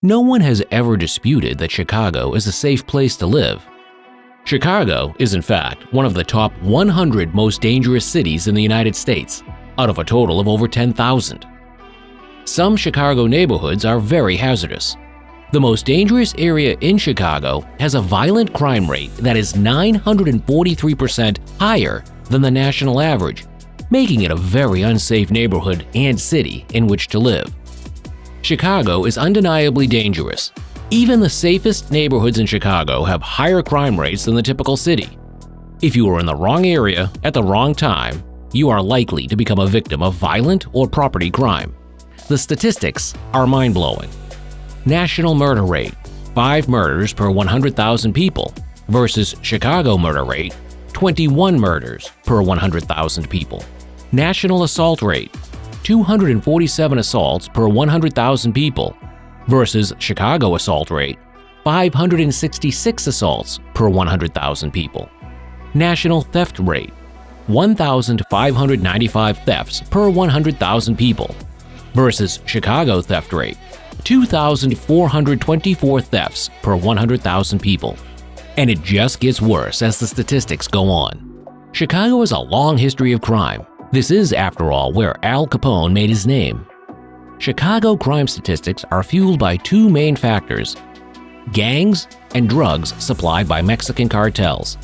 No one has ever disputed that Chicago is a safe place to live. Chicago is in fact one of the top 100 most dangerous cities in the United States, out of a total of over 10,000. Some Chicago neighborhoods are very hazardous. The most dangerous area in Chicago has a violent crime rate that is 943% higher than the national average, making it a very unsafe neighborhood and city in which to live. Chicago is undeniably dangerous. Even the safest neighborhoods in Chicago have higher crime rates than the typical city. If you are in the wrong area at the wrong time, you are likely to become a victim of violent or property crime. The statistics are mind-blowing. National murder rate, 5 murders per 100,000 people, versus Chicago murder rate, 21 murders per 100,000 people. National assault rate, 247 assaults per 100,000 people, versus Chicago assault rate, 566 assaults per 100,000 people. National theft rate, 1,595 thefts per 100,000 people, versus Chicago theft rate, 2,424 thefts per 100,000 people. And it just gets worse as the statistics go on. Chicago has a long history of crime. This is, after all, where Al Capone made his name. Chicago crime statistics are fueled by 2 main factors: gangs and drugs supplied by Mexican cartels.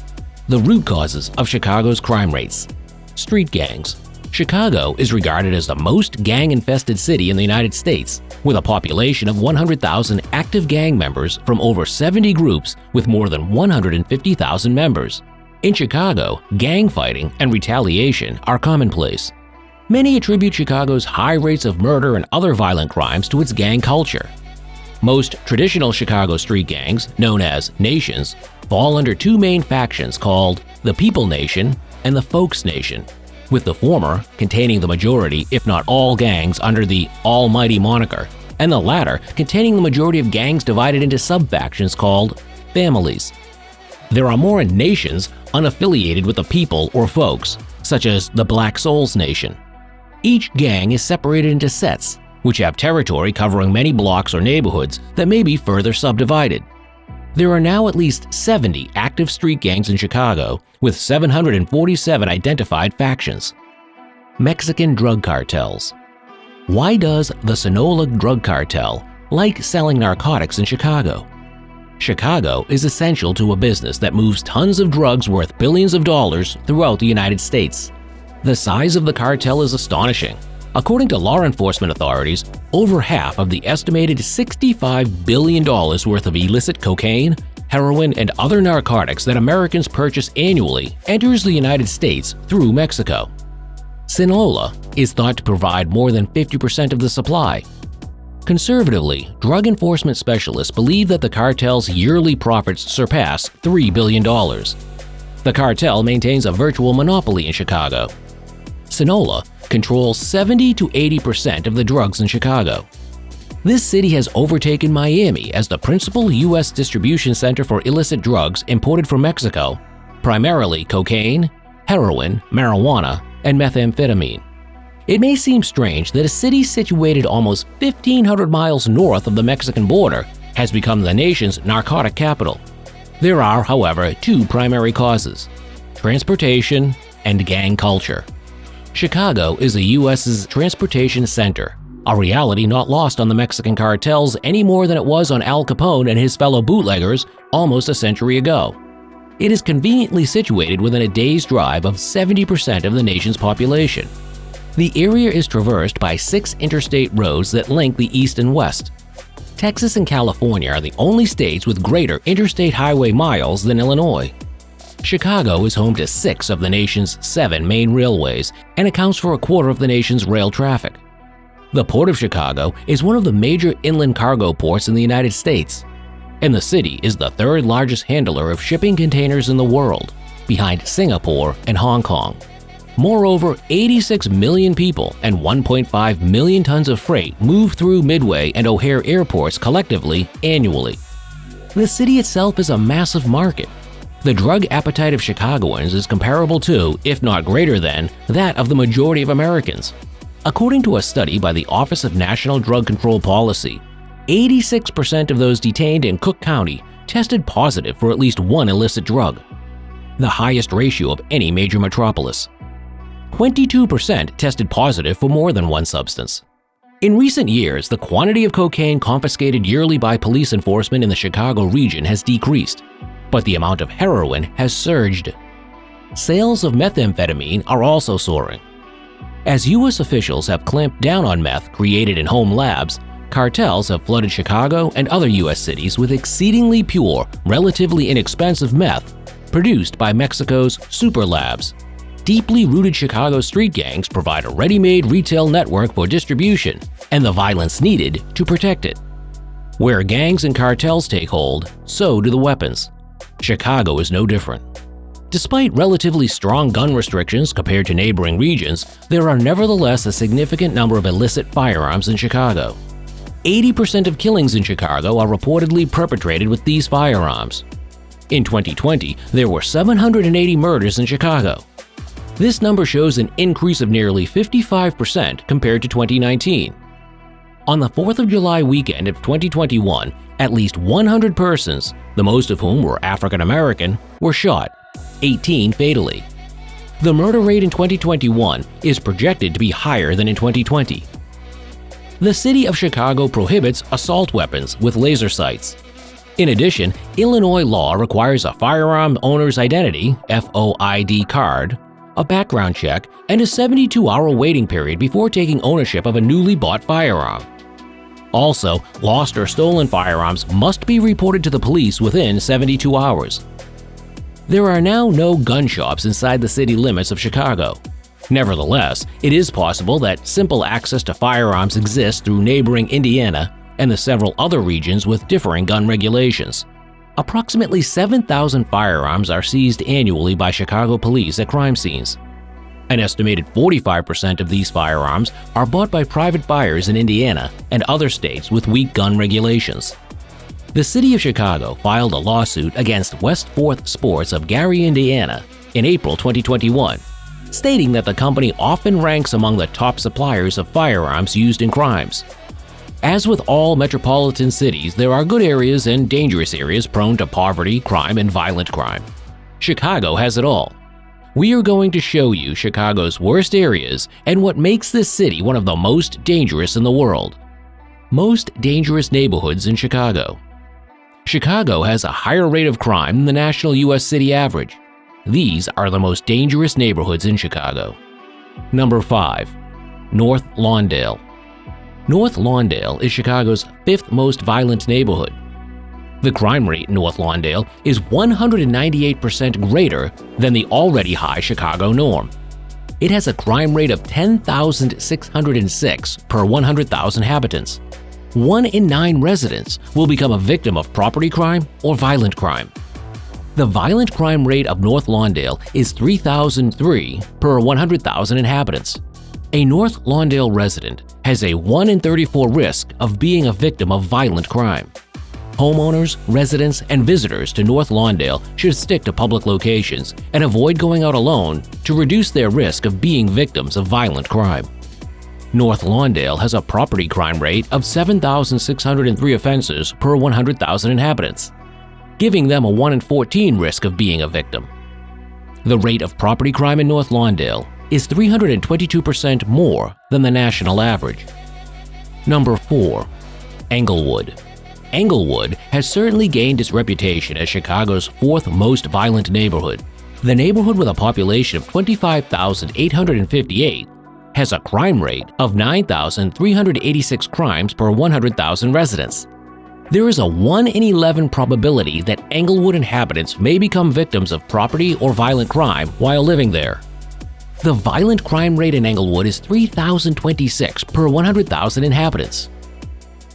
The root causes of Chicago's crime rates. Street gangs. Chicago is regarded as the most gang-infested city in the United States, with a population of 100,000 active gang members from over 70 groups with more than 150,000 members. In Chicago, gang fighting and retaliation are commonplace. Many attribute Chicago's high rates of murder and other violent crimes to its gang culture. Most traditional Chicago street gangs, known as nations, fall under 2 main factions called the People Nation and the Folks Nation, with the former containing the majority, if not all, gangs under the Almighty moniker, and the latter containing the majority of gangs divided into sub-factions called families. There are more nations unaffiliated with the people or folks, such as the Black Souls Nation. Each gang is separated into sets, which have territory covering many blocks or neighborhoods that may be further subdivided. There are now at least 70 active street gangs in Chicago, with 747 identified factions. Mexican drug cartels. Why does the Sinaloa drug cartel like selling narcotics in Chicago? Chicago is essential to a business that moves tons of drugs worth billions of dollars throughout the United States. The size of the cartel is astonishing. According to law enforcement authorities, over half of the estimated $65 billion worth of illicit cocaine, heroin, and other narcotics that Americans purchase annually enters the United States through Mexico. Sinaloa is thought to provide more than 50% of the supply. Conservatively, drug enforcement specialists believe that the cartel's yearly profits surpass $3 billion. The cartel maintains a virtual monopoly in Chicago. Sinaloa controls 70 to 80% of the drugs in Chicago. This city has overtaken Miami as the principal U.S. distribution center for illicit drugs imported from Mexico, primarily cocaine, heroin, marijuana, and methamphetamine. It may seem strange that a city situated almost 1,500 miles north of the Mexican border has become the nation's narcotic capital. There are, however, 2 primary causes: transportation and gang culture. Chicago is the U.S.'s transportation center, a reality not lost on the Mexican cartels any more than it was on Al Capone and his fellow bootleggers almost a century ago. It is conveniently situated within a day's drive of 70% of the nation's population. The area is traversed by 6 interstate roads that link the east and west. Texas and California are the only states with greater interstate highway miles than Illinois. Chicago is home to 6 of the nation's 7 main railways and accounts for a quarter of the nation's rail traffic. The Port of Chicago is one of the major inland cargo ports in the United States, and the city is the 3rd largest handler of shipping containers in the world, behind Singapore and Hong Kong. Moreover, 86 million people and 1.5 million tons of freight move through Midway and O'Hare airports collectively annually. The city itself is a massive market. The drug appetite of Chicagoans is comparable to, if not greater than, that of the majority of Americans. According to a study by the Office of National Drug Control Policy, 86% of those detained in Cook County tested positive for at least one illicit drug, the highest ratio of any major metropolis. 22% tested positive for more than one substance. In recent years, the quantity of cocaine confiscated yearly by police enforcement in the Chicago region has decreased, but the amount of heroin has surged. Sales of methamphetamine are also soaring. As U.S. officials have clamped down on meth created in home labs, cartels have flooded Chicago and other U.S. cities with exceedingly pure, relatively inexpensive meth produced by Mexico's super labs. Deeply rooted Chicago street gangs provide a ready-made retail network for distribution and the violence needed to protect it. Where gangs and cartels take hold, so do the weapons. Chicago is no different. Despite relatively strong gun restrictions compared to neighboring regions, there are nevertheless a significant number of illicit firearms in Chicago. 80% of killings in Chicago are reportedly perpetrated with these firearms. In 2020, there were 780 murders in Chicago. This number shows an increase of nearly 55% compared to 2019. On the 4th of July weekend of 2021, at least 100 persons, the most of whom were African American, were shot, 18 fatally. The murder rate in 2021 is projected to be higher than in 2020. The city of Chicago prohibits assault weapons with laser sights. In addition, Illinois law requires a firearm owner's identity (FOID) card, a background check, and a 72-hour waiting period before taking ownership of a newly bought firearm. Also, lost or stolen firearms must be reported to the police within 72 hours. There are now no gun shops inside the city limits of Chicago. Nevertheless, it is possible that simple access to firearms exists through neighboring Indiana and the several other regions with differing gun regulations. Approximately 7,000 firearms are seized annually by Chicago police at crime scenes. An estimated 45% of these firearms are bought by private buyers in Indiana and other states with weak gun regulations. The city of Chicago filed a lawsuit against West 4th Sports of Gary, Indiana in April 2021, stating that the company often ranks among the top suppliers of firearms used in crimes. As with all metropolitan cities, there are good areas and dangerous areas prone to poverty, crime, and violent crime. Chicago has it all. We are going to show you Chicago's worst areas and what makes this city one of the most dangerous in the world. Most dangerous neighborhoods in Chicago. Chicago has a higher rate of crime than the national U.S. city average. These are the most dangerous neighborhoods in Chicago. Number 5. North Lawndale. North Lawndale is Chicago's 5th most violent neighborhood. The crime rate in North Lawndale is 198% greater than the already high Chicago norm. It has a crime rate of 10,606 per 100,000 inhabitants. 1 in 9 residents will become a victim of property crime or violent crime. The violent crime rate of North Lawndale is 3,003 per 100,000 inhabitants. A North Lawndale resident has a 1 in 34 risk of being a victim of violent crime. Homeowners, residents, and visitors to North Lawndale should stick to public locations and avoid going out alone to reduce their risk of being victims of violent crime. North Lawndale has a property crime rate of 7,603 offenses per 100,000 inhabitants, giving them a 1 in 14 risk of being a victim. The rate of property crime in North Lawndale is 322% more than the national average. Number 4. Englewood. Englewood has certainly gained its reputation as Chicago's 4th most violent neighborhood. The neighborhood, with a population of 25,858, has a crime rate of 9,386 crimes per 100,000 residents. There is a 1 in 11 probability that Englewood inhabitants may become victims of property or violent crime while living there. The violent crime rate in Englewood is 3,026 per 100,000 inhabitants.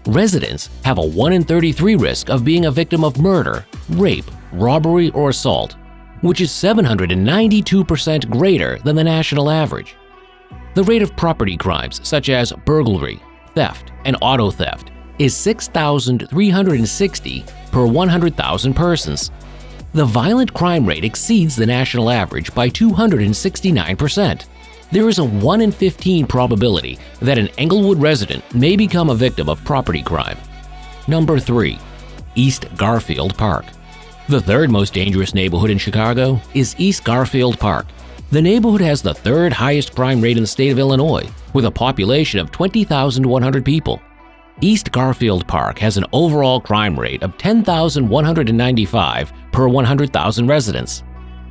Residents have a 1 in 33 risk of being a victim of murder, rape, robbery, or assault, which is 792% greater than the national average. The rate of property crimes such as burglary, theft, and auto theft is 6,360 per 100,000 persons. The violent crime rate exceeds the national average by 269%. There is a 1 in 15 probability that an Englewood resident may become a victim of property crime. Number 3. East Garfield Park. The third most dangerous neighborhood in Chicago is East Garfield Park. The neighborhood has the third highest crime rate in the state of Illinois, with a population of 20,100 people. East Garfield Park has an overall crime rate of 10,195 per 100,000 residents.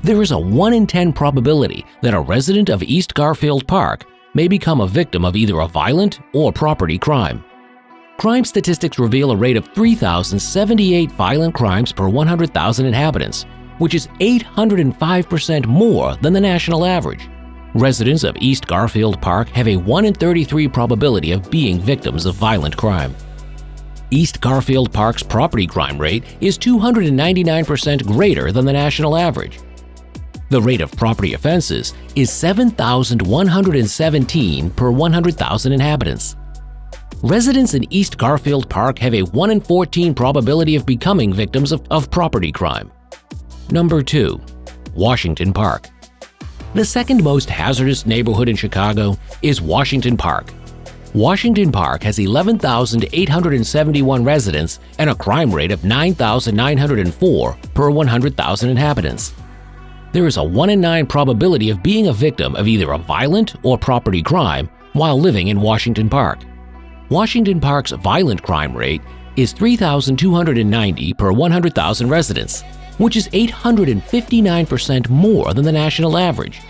There is a 1 in 10 probability that a resident of East Garfield Park may become a victim of either a violent or property crime. Crime statistics reveal a rate of 3,078 violent crimes per 100,000 inhabitants, which is 805% more than the national average. Residents of East Garfield Park have a 1 in 33 probability of being victims of violent crime. East Garfield Park's property crime rate is 299% greater than the national average. The rate of property offenses is 7,117 per 100,000 inhabitants. Residents in East Garfield Park have a 1 in 14 probability of becoming victims of property crime. Number 2. Washington Park. The second most hazardous neighborhood in Chicago is Washington Park. Washington Park has 11,871 residents and a crime rate of 9,904 per 100,000 inhabitants. There is a 1 in 9 probability of being a victim of either a violent or property crime while living in Washington Park. Washington Park's violent crime rate is 3,290 per 100,000 residents, which is 859% more than the national average.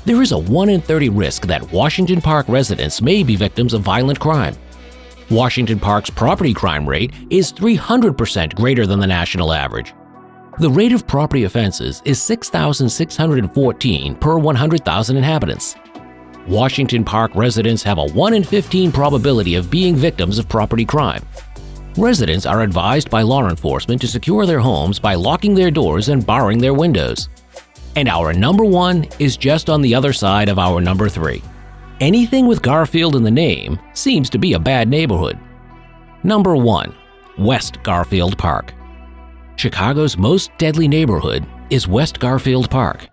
There is a 1 in 30 risk that Washington Park residents may be victims of violent crime. Washington Park's property crime rate is 300% greater than the national average. The rate of property offenses is 6,614 per 100,000 inhabitants. Washington Park residents have a 1 in 15 probability of being victims of property crime. Residents are advised by law enforcement to secure their homes by locking their doors and barring their windows. And our number 1 is just on the other side of our number 3. Anything with Garfield in the name seems to be a bad neighborhood. Number 1. West Garfield Park. Chicago's most deadly neighborhood is West Garfield Park.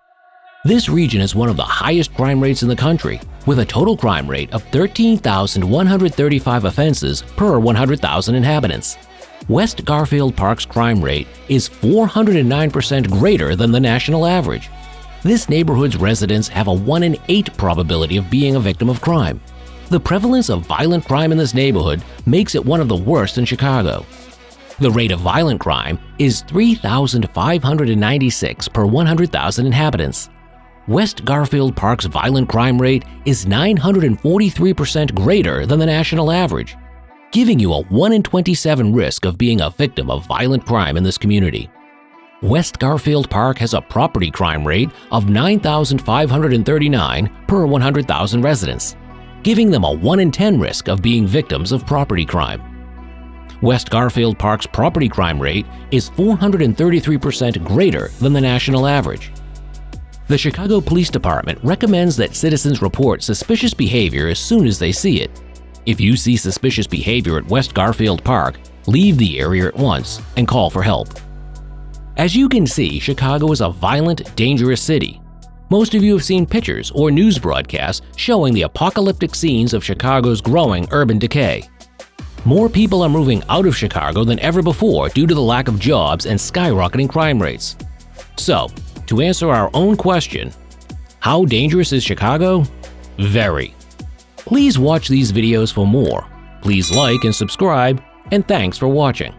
This region is one of the highest crime rates in the country, with a total crime rate of 13,135 offenses per 100,000 inhabitants. West Garfield Park's crime rate is 409% greater than the national average. This neighborhood's residents have a 1 in 8 probability of being a victim of crime. The prevalence of violent crime in this neighborhood makes it one of the worst in Chicago. The rate of violent crime is 3,596 per 100,000 inhabitants. West Garfield Park's violent crime rate is 943% greater than the national average, giving you a 1 in 27 risk of being a victim of violent crime in this community. West Garfield Park has a property crime rate of 9,539 per 100,000 residents, giving them a 1 in 10 risk of being victims of property crime. West Garfield Park's property crime rate is 433% greater than the national average. The Chicago Police Department recommends that citizens report suspicious behavior as soon as they see it. If you see suspicious behavior at West Garfield Park, leave the area at once and call for help. As you can see, Chicago is a violent, dangerous city. Most of you have seen pictures or news broadcasts showing the apocalyptic scenes of Chicago's growing urban decay. More people are moving out of Chicago than ever before due to the lack of jobs and skyrocketing crime rates. So, to answer our own question, how dangerous is Chicago? Very. Please watch these videos for more. Please like and subscribe, and thanks for watching.